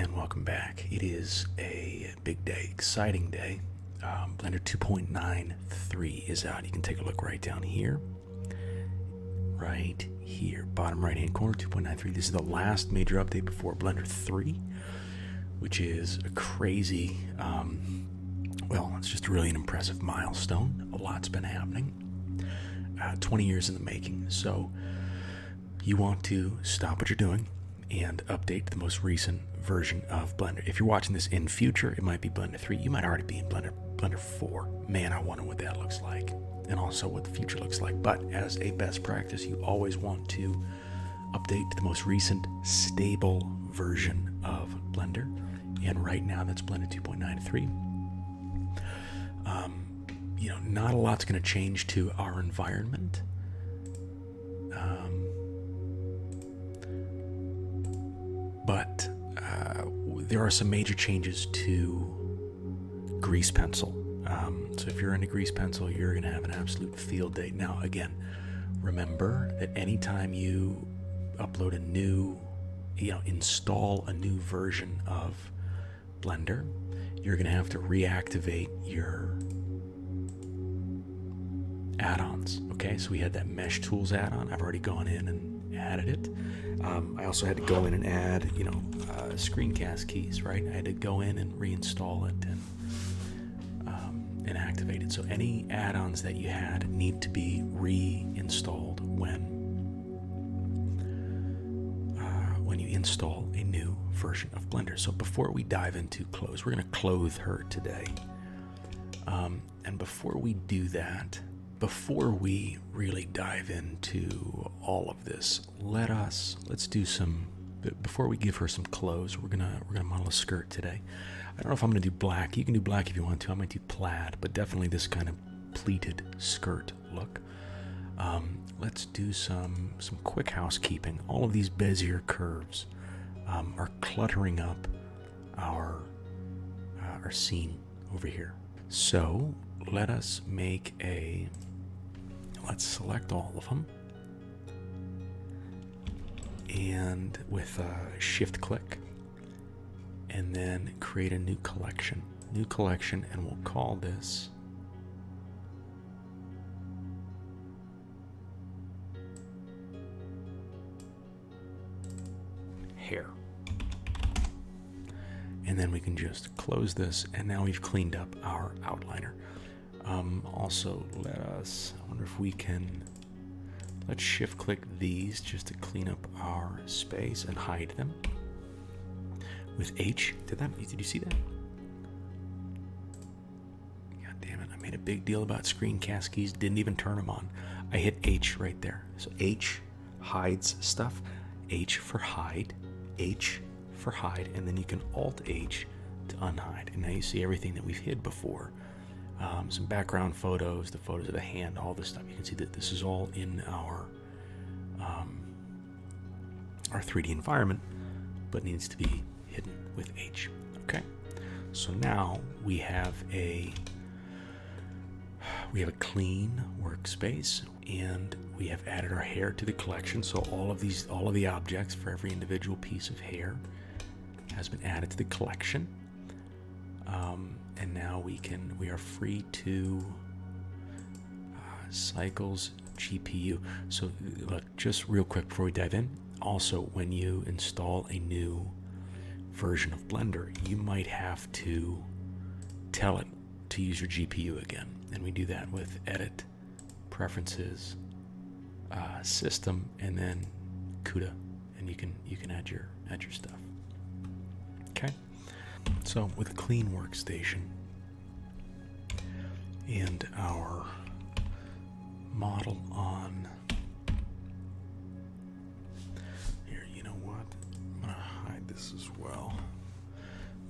and welcome back. It is a big day, exciting day. Blender 2.93 is out. You can take a look right down here. Right here, bottom right hand corner, 2.93. This is the last major update before Blender 3, which is a crazy, well, it's just really an impressive milestone. A lot's been happening. 20 years in the making. So you want to stop what you're doing and update the most recent version of Blender. If you're watching this in future, it might be Blender 3. You might already be in Blender 4. Man, I wonder what that looks like, and also what the future looks like. But as a best practice, you always want to update to the most recent stable version of Blender. And right now, that's Blender 2.93. Not a lot's going to change to our environment. But there are some major changes to Grease Pencil. So if you're into Grease Pencil, you're going to have an absolute field day. Now, again, remember that anytime you upload a new, install a new version of Blender, you're going to have to reactivate your add-ons. Okay, so we had that Mesh Tools add-on. I've already gone in and added it. I also had to go in and add, screencast keys, right? I had to go in and reinstall it and activate it. So any add-ons that you had need to be reinstalled when you install a new version of Blender. So before we dive into clothes, we're going to clothe her today. And before we do that, before we really dive into all of this, let's do some. Before we give her some clothes, we're gonna model a skirt today. I don't know if I'm gonna do black. You can do black if you want to. I might do plaid, but definitely this kind of pleated skirt look. Let's do some quick housekeeping. All of these Bezier curves are cluttering up our scene over here. So let's select all of them, and with a shift click, and then create a new collection, and we'll call this hair. And then we can just close this, and now we've cleaned up our outliner. Also, I wonder if we can, let's shift click these just to clean up our space and hide them with H. Did you see that? God damn it, I made a big deal about screencast keys, didn't even turn them on. I hit H right there. So H hides stuff, H for hide, and then you can Alt H to unhide. And now you see everything that we've hid before. Some background photos, the photos of the hand, all this stuff. You can see that this is all in our 3D environment, but needs to be hidden with H. Okay, so now we have a clean workspace, and we have added our hair to the collection. So all of the objects for every individual piece of hair has been added to the collection. And now we are free to cycles GPU. So look, just real quick before we dive in, also when you install a new version of Blender, you might have to tell it to use your GPU again. And we do that with Edit, Preferences, System, and then CUDA, and you can add your stuff. Okay. So with a clean workstation and our model on here, you know what? I'm gonna hide this as well.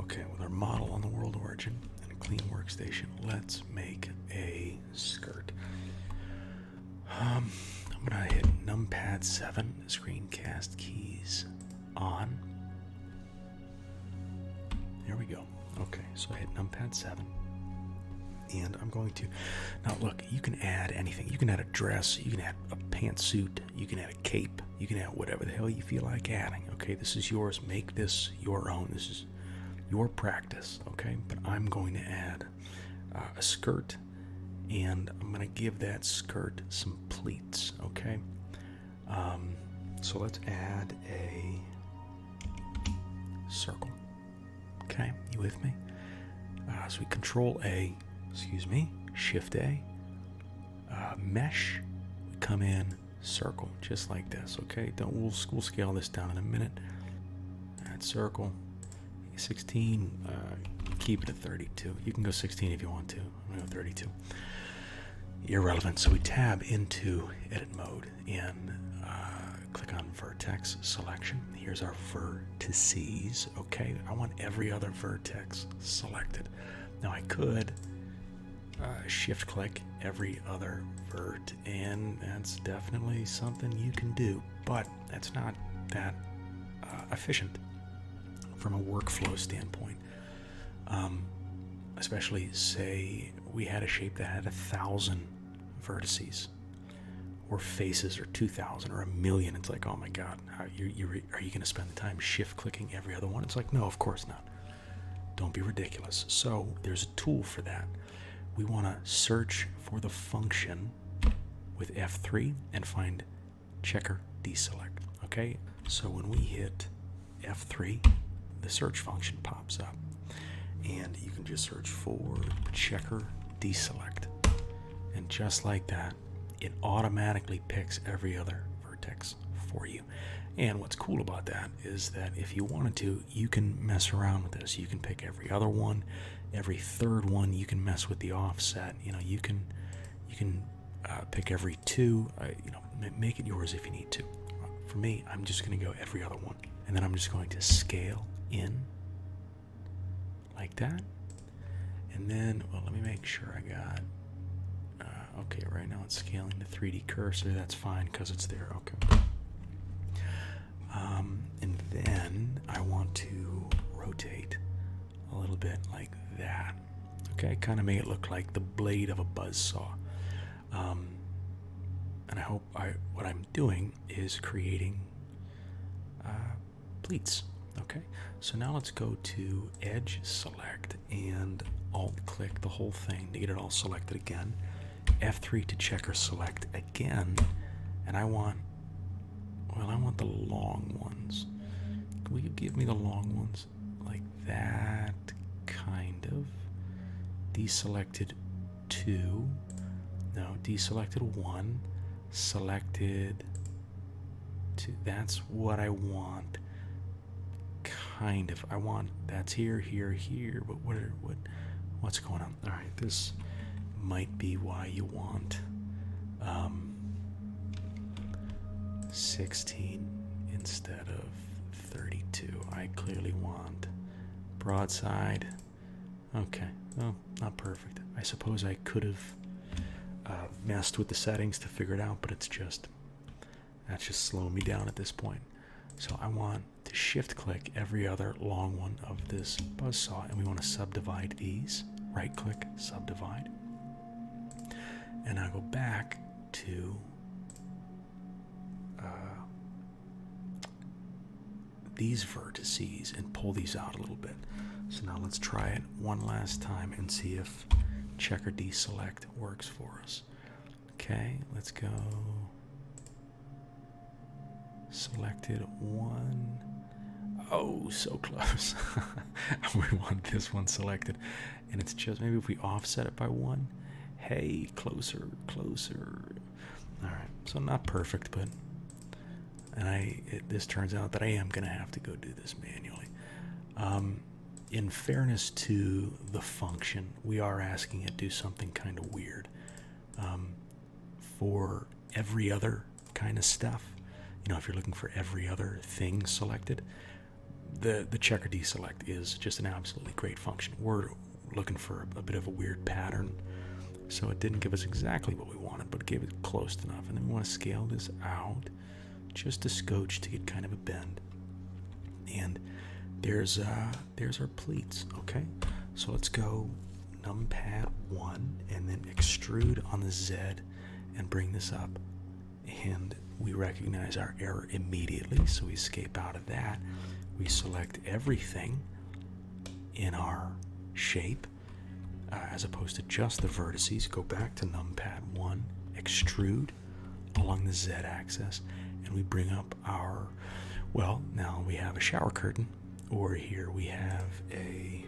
Okay, with our model on the world origin and a clean workstation, let's make a skirt. I'm gonna hit numpad 7, screencast keys on. There we go. Okay, so I hit numpad 7, and I'm going to, now look, you can add anything. You can add a dress, you can add a pantsuit, you can add a cape, You can add whatever the hell you feel like adding, okay? This is yours. Make this your own. This is your practice, okay? But I'm going to add a skirt, and I'm going to give that skirt some pleats, okay? So let's add a circle, okay? You with me? So we Control A, Shift A, mesh, we come in, circle, just like this, okay? We'll scale this down in a minute. Add circle, 16, keep it at 32. You can go 16 if you want to. I'm gonna go 32. Irrelevant. So we tab into edit mode and click on vertex selection. Here's our vertices, okay? I want every other vertex selected. Now I could shift click every other vert, and that's definitely something you can do, but that's not that efficient from a workflow standpoint. Especially say we had a shape that had 1,000 vertices or faces, or 2,000 or 1,000,000. It's like, oh my god, are you going to spend the time shift clicking every other one? It's like, no, of course not. Don't be ridiculous. So there's a tool for that. We want to search for the function with F3 and find checker deselect, okay? So when we hit F3, the search function pops up, and you can just search for checker deselect, and just like that, it automatically picks every other vertex for you. And what's cool about that is that if you wanted to, you can mess around with this. You can pick every other one, every third one. You can mess with the offset. You know, you can pick every two. Make it yours if you need to. For me, I'm just going to go every other one, and then I'm just going to scale in like that. And then, well, let me make sure I got. Okay, right now it's scaling the 3D cursor. That's fine because it's there. Okay. And then I want to rotate a little bit like that. Okay, kind of make it look like the blade of a buzzsaw. And I hope what I'm doing is creating pleats. Okay, so now let's go to Edge Select and Alt click the whole thing to get it all selected again. F3 to checker select again, and I want the long ones. Will you give me the long ones like that, kind of? Deselected 2, no, deselected 1, selected 2. That's what I want. Kind of. I want that's here, but what's going on? All right, this might be why you want 16 instead of 32. I clearly want broadside. Okay, well, not perfect. I suppose I could have messed with the settings to figure it out, but that's just slowing me down at this point. So I want to shift click every other long one of this buzzsaw, and we want to subdivide these. Right click, subdivide. And I go back to these vertices and pull these out a little bit. So now let's try it one last time and see if checker deselect works for us. Okay, let's go. Selected 1. Oh, so close. We want this one selected, and it's just maybe if we offset it by 1. Hey, closer. All right, so not perfect, but this turns out that I am gonna have to go do this manually. In fairness to the function, we are asking it to do something kind of weird. For every other kind of stuff, if you're looking for every other thing selected, the checker deselect is just an absolutely great function. We're looking for a bit of a weird pattern, so it didn't give us exactly what we wanted, but it gave it close enough. And then we want to scale this out just a scotch to get kind of a bend. And there's our pleats. Okay, so let's go numpad 1 and then extrude on the Z and bring this up, and we recognize our error immediately, so we escape out of that. We select everything in our shape, as opposed to just the vertices. Go back to numpad 1, extrude along the z-axis, and we bring up our, well, now we have a shower curtain, or here we have a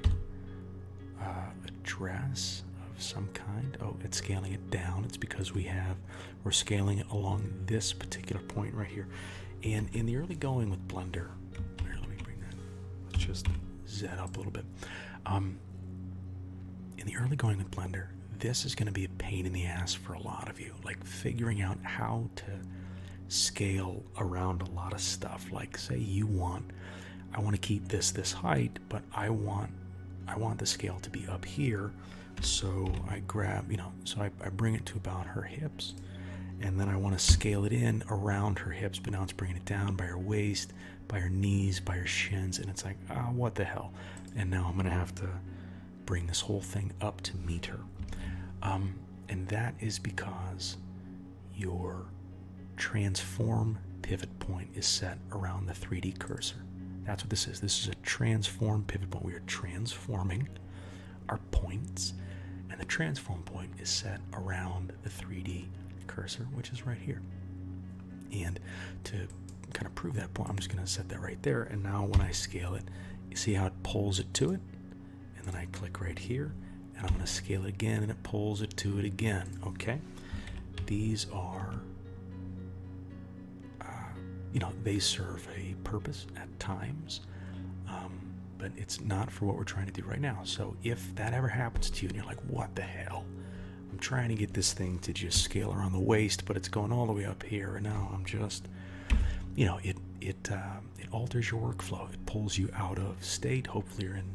dress of some kind. Oh, it's scaling it down. It's because we're scaling it along this particular point right here. And in the early going with Blender, here, let me bring that, let's just Z up a little bit. In the early going with Blender, this is going to be a pain in the ass for a lot of you, like figuring out how to scale around a lot of stuff. Like, say I want to keep this height, but I want the scale to be up here, so I grab, so I bring it to about her hips, and then I want to scale it in around her hips, but now it's bringing it down by her waist, by her knees, by her shins, and it's like, what the hell? And now I'm going to have to bring this whole thing up to meet her. And that is because your transform pivot point is set around the 3D cursor. That's what this is. This is a transform pivot point. We are transforming our points, and the transform point is set around the 3D cursor, which is right here. And to kind of prove that point, I'm just going to set that right there, and now when I scale it, you see how it pulls it to it? And then I click right here, and I'm going to scale it again, and it pulls it to it again, okay? These are, they serve a purpose at times, but it's not for what we're trying to do right now. So if that ever happens to you and you're like, what the hell? I'm trying to get this thing to just scale around the waist, but it's going all the way up here, and now I'm just, it alters your workflow. It pulls you out of state. Hopefully you're in,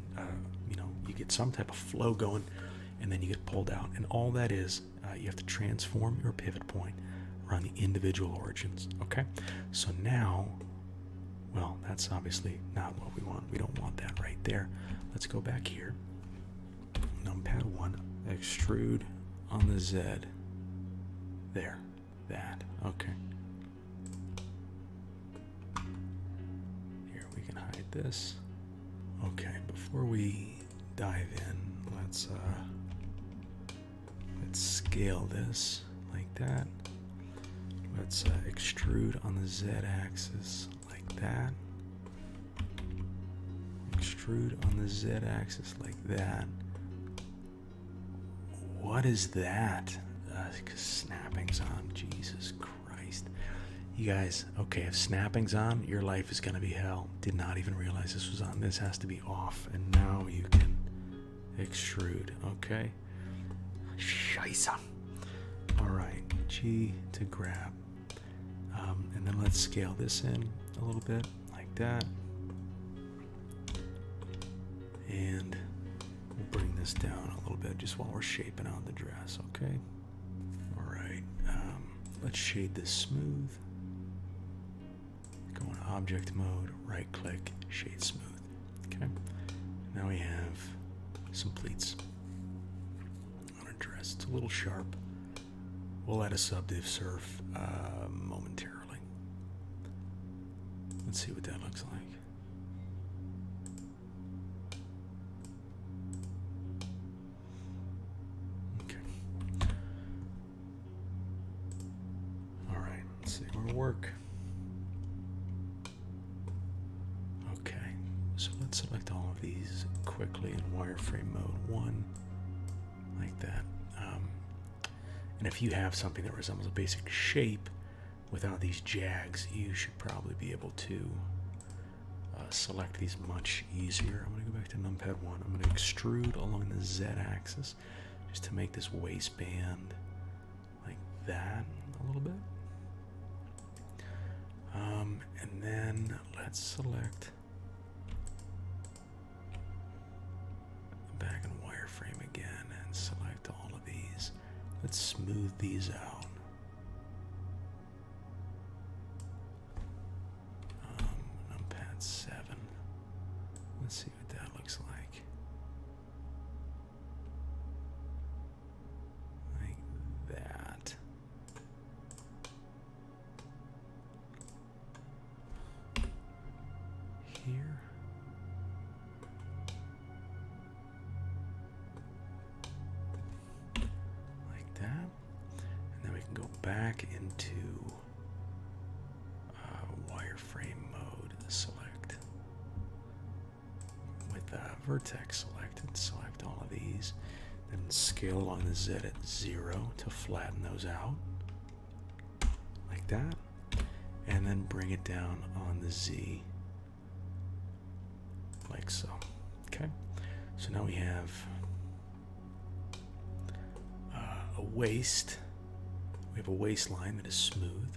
you get some type of flow going, and then you get pulled out. And all that is, you have to transform your pivot point around the individual origins, okay? So now, well, that's obviously not what we want. We don't want that right there. Let's go back here. Numpad 1, extrude on the Z. There, that, okay. Here, we can hide this. Okay, before we dive in, let's scale this like that. Let's extrude on the z-axis like that. Extrude on the z-axis like that. What is that? Snapping's on. Jesus Christ. You guys, okay, if snapping's on, your life is going to be hell. Did not even realize this was on. This has to be off. And now you can extrude, okay? Scheisse. All right, G to grab. And then let's scale this in a little bit, like that. And we'll bring this down a little bit just while we're shaping out the dress, okay? All right, let's shade this smooth. Go in object mode, right click, shade smooth, okay? Now we have some pleats on our dress. It's a little sharp. We'll add a subdiv surf momentarily. Let's see what that looks like. Okay. All right, let's see where we'll work. Okay, so let's select all of these quickly in wireframe mode 1, like that. And if you have something that resembles a basic shape without these jags, you should probably be able to select these much easier. I'm going to go back to numpad 1. I'm going to extrude along the z-axis just to make this waistband like that a little bit. And then let's select back in wireframe again and select all of these. Let's smooth these out. Numpad 7. Let's see what that looks like. Like that. back into wireframe mode. Select with vertex selected. Select all of these. Then scale along the Z at 0 to flatten those out. Like that. And then bring it down on the Z. Like so. Okay. So now we have a waist. We have a waistline that is smooth,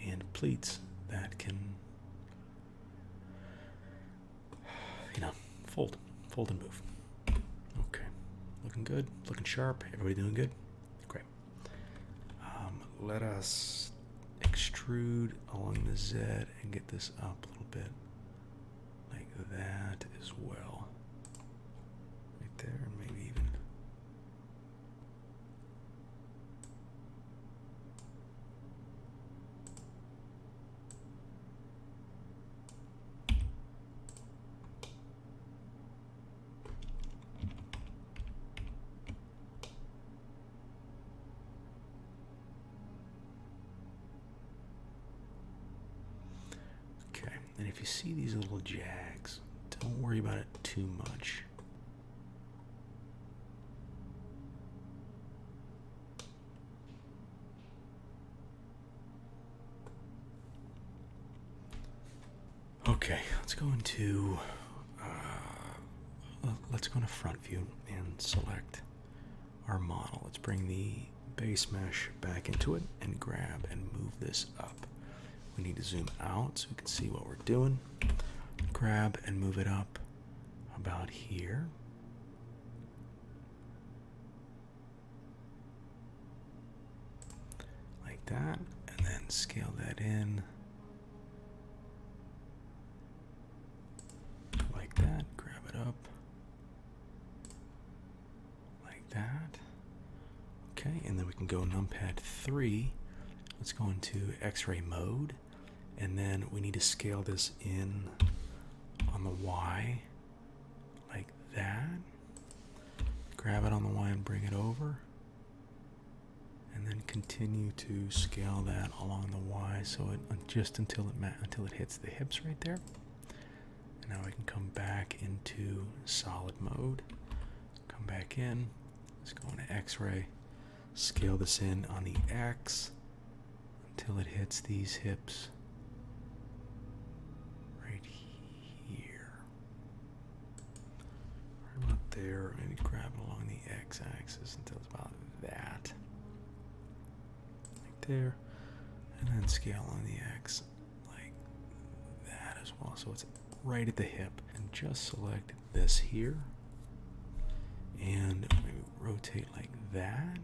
and pleats that can, fold and move. Okay, looking good, looking sharp. Everybody doing good? Great. Let us extrude along the Z and get this up a little bit, like that as well. Right there, and maybe even. And if you see these little jags, don't worry about it too much. Okay, let's go into front view and select our model. Let's bring the base mesh back into it and grab and move this up. We need to zoom out so we can see what we're doing. Grab and move it up about here. Like that. And then scale that in. Like that. Grab it up. Like that. Okay, and then we can go numpad 3. Let's go into X-ray mode. And then we need to scale this in on the Y, like that. Grab it on the Y and bring it over. And then continue to scale that along the Y so it just until it hits the hips right there. And now I can come back into solid mode. Come back in. Let's go into X-ray. Scale this in on the X until it hits these hips. About there, maybe grab it along the x-axis until it's about that. Like there. And then scale on the x like that as well. So it's right at the hip. And just select this here. And maybe rotate like that.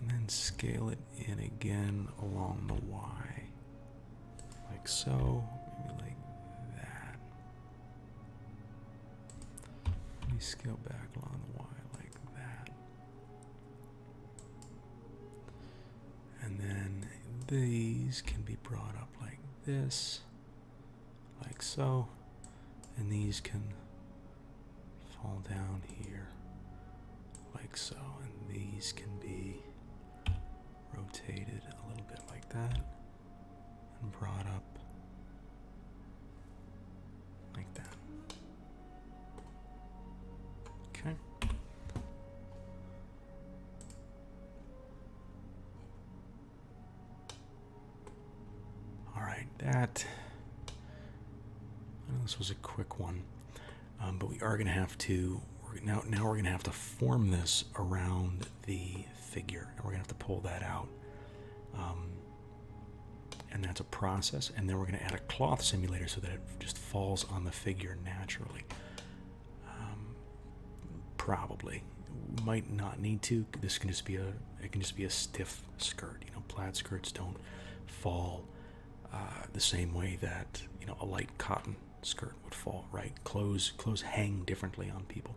And then scale it in again along the y. Like so. Maybe like scale back along the Y like that. And then these can be brought up like this, like so. And these can fall down here, like so. And these can be rotated a little bit like that and brought up like that. Okay. All right, that. I know this was a quick one, but we are going to have to. Now we're going to have to form this around the figure, and we're going to have to pull that out. And that's a process. And then we're going to add a cloth simulator so that it just falls on the figure naturally. Probably might not need to. This can just be a stiff skirt. Plaid skirts don't fall the same way that a light cotton skirt would fall, right? Clothes hang differently on people.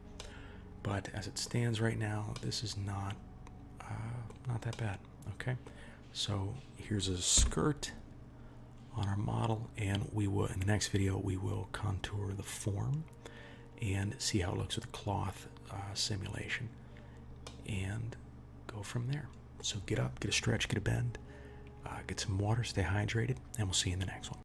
But as it stands right now, this is not that bad. Okay, so here's a skirt on our model, and we will in the next video we will contour the form and see how it looks with the cloth simulation, and go from there. So get up, get a stretch, get a bend, get some water, stay hydrated, and we'll see you in the next one.